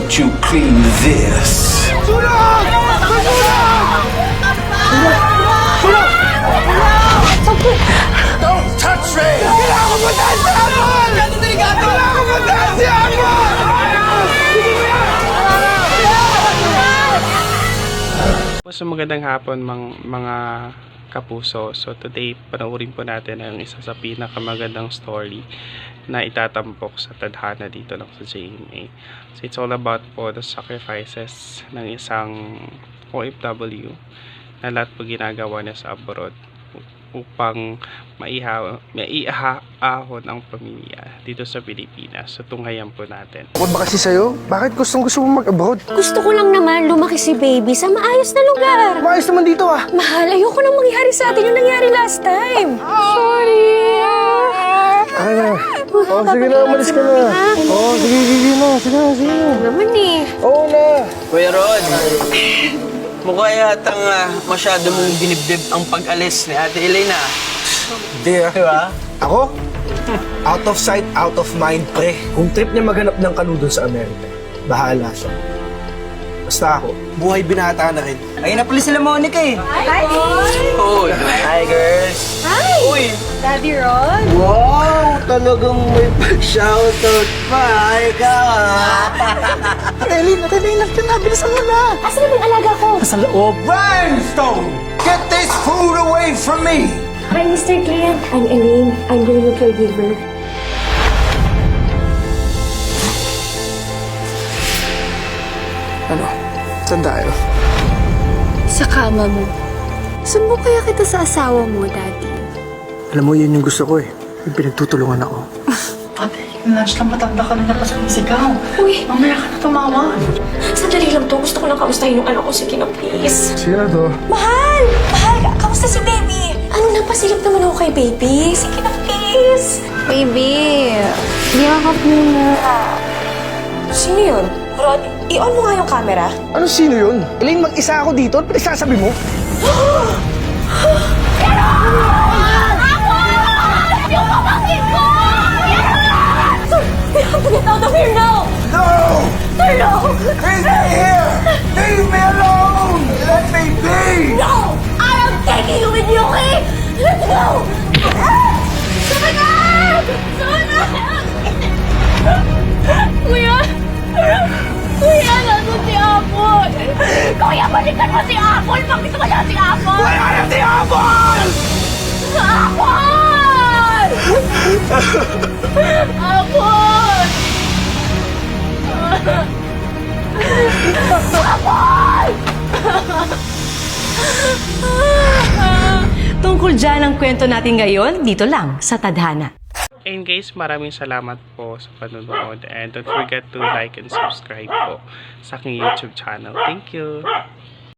let you clean this. Don't touch me! So magandang hapon mga kapuso. So today panoorin po natin ang isa sa pinakamagandang story na itatampok sa tadhana dito lang sa JMA. So it's all about po the sacrifices ng isang OFW na lahat po ginagawa niya sa abroad upang maiahon ang pamilya dito sa Pilipinas. So tunghayan po natin. Bukod ba kasi sa'yo? Bakit gusto mo mag-abroad? Gusto ko lang naman lumaki si baby sa maayos na lugar. Maayos naman dito ah. Mahal, ayoko nang mangyari sa atin yung nangyari last time. Sorry. Ay na. Oh, sige na, umalis ka na. Oh, sige na. Naman eh. Oo na. Kuya Rod, mukha yatang masyado mong dinibdib ang pag-alis ni Ate Elena. Hindi ah. Diba? Ako? Out of sight, out of mind, pre. Kung trip niya maghanap ng kanudo sa Amerika, bahala siya. Basta ako, buhay binata na rin. Ayun na pala sila Monica eh. Hi, Uy, hi girls. Hi! Uy, Daddy Rod? wow, talagang may pag-shoutout pa. Ay ka. Elin, lang ka na. Bilisan mo na. Asa na yung alaga ko? Sa loob. Rhinestone! Get this food away from me! Hi, Mr. Clint. I'm Elaine. I'm the new caregiver. Ano? Saan tayo? Sa kama mo. Saan mo kaya kita sa asawa mo, Daddy? Alam mo, yun yung gusto ko eh. Yung pinagtutulungan ako. Ate, Nats lang matanda ka na kasi sumisigaw. Uy, Mamaya ka na tumawa. sandali lang to. Gusto ko lang kamustahin yung anak ko. Sige na, please. Sige na to. Mahal! Mahal! Kamusta si baby? Ano na, pasilip naman ako kay baby. Sige na, please. Baby, yakap mo na. Sino yun? Rod, i-on mo nga yung camera. Ano sino yun? Elaine, mag-isa ako dito? Ano pinagsasabi mo? Yung kapatid ko! Sir, we have to get out of here now! No! Sir, no! Stay here! Leave me alone! Let me be! No! I am taking you with me, okay? Let's go! Sumunod! Sumunod! Kuya! Kuya, nandun si Apple! Kuya, balikan mo si Apple! Bakit wala si Apple? Wala na si Apple! Apple! Apple! Tungkol dyan ang kwento natin ngayon, dito lang sa Tadhana. And guys, maraming salamat po sa panonood and don't forget to like and subscribe po sa aking YouTube channel. Thank you!